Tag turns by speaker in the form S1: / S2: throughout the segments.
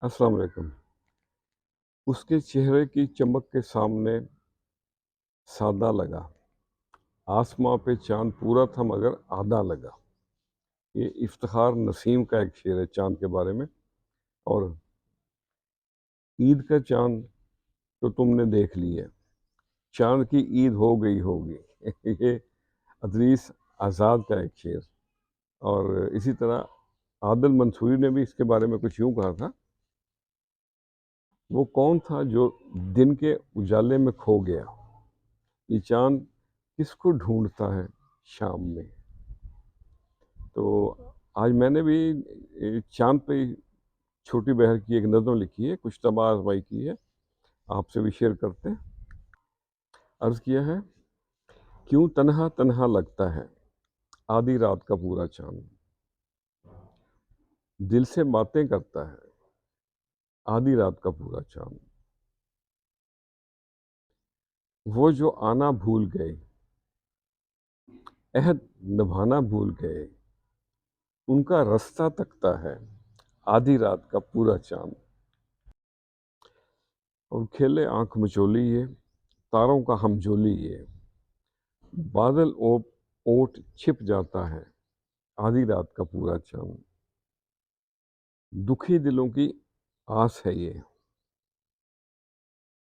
S1: السلام علیکم۔ اس کے چہرے کی چمک کے سامنے سادہ لگا، آسماں پہ چاند پورا تھا مگر آدھا لگا۔ یہ افتخار نسیم کا ایک شعر ہے چاند کے بارے میں۔ اور عید کا چاند تو تم نے دیکھ لی ہے، چاند کی عید ہو گئی ہوگی یہ ادریس آزاد کا ایک شعر۔ اور اسی طرح عادل منصوری نے بھی اس کے بارے میں کچھ یوں کہا تھا، وہ کون تھا جو دن کے اجالے میں کھو گیا، یہ چاند کس کو ڈھونڈتا ہے شام میں۔ تو آج میں نے بھی چاند پہ چھوٹی بہر کی ایک نظم لکھی ہے، کچھ طبع آزمائی کی ہے، آپ سے بھی شیئر کرتے ہیں۔ عرض کیا ہے، کیوں تنہا تنہا لگتا ہے آدھی رات کا پورا چاند، دل سے باتیں کرتا ہے آدھی رات کا پورا چاند، وہ جو آنا بھول گئے عہد نبھانا بھول گئے، ان کا رستہ تکتا ہے آدھی رات کا پورا چاند۔ اور کھیلے آنکھ مچولی یہ تاروں کا ہم جولی یہ، بادل اوٹ چھپ جاتا ہے آدھی رات کا پورا چاند۔ دکھی دلوں کی آس ہے یہ،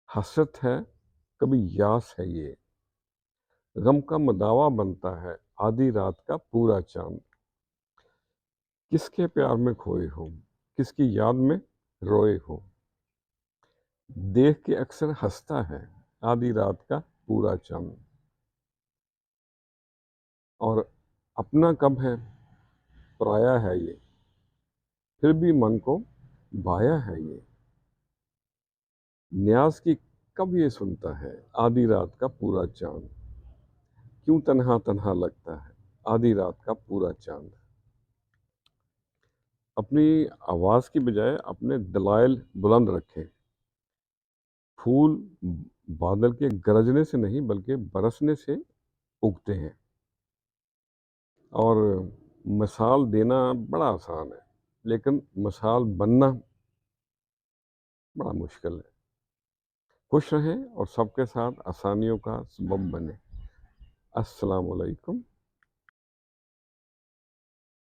S1: حسرت ہے کبھی یاس ہے یہ، غم کا مداوا بنتا ہے آدھی رات کا پورا چاند۔ کس کے پیار میں کھوئے ہو، کس کی یاد میں روئے ہو، دیکھ کے اکثر ہنستا ہے آدھی رات کا پورا چاند۔ اور اپنا کب ہے پرایا ہے یہ، پھر بھی من کو بھایا ہے یہ، نیاز کی کب یہ سنتا ہے آدھی رات کا پورا چاند، کیوں تنہا تنہا لگتا ہے آدھی رات کا پورا چاند۔ اپنی آواز کی بجائے اپنے دلائل بلند رکھیں، پھول بادل کے گرجنے سے نہیں بلکہ برسنے سے اگتے ہیں، اور مثال دینا بڑا آسان ہے لیکن مثال بننا بڑا مشکل ہے۔ خوش رہیں اور سب کے ساتھ آسانیوں کا سبب بنیں۔ السلام علیکم۔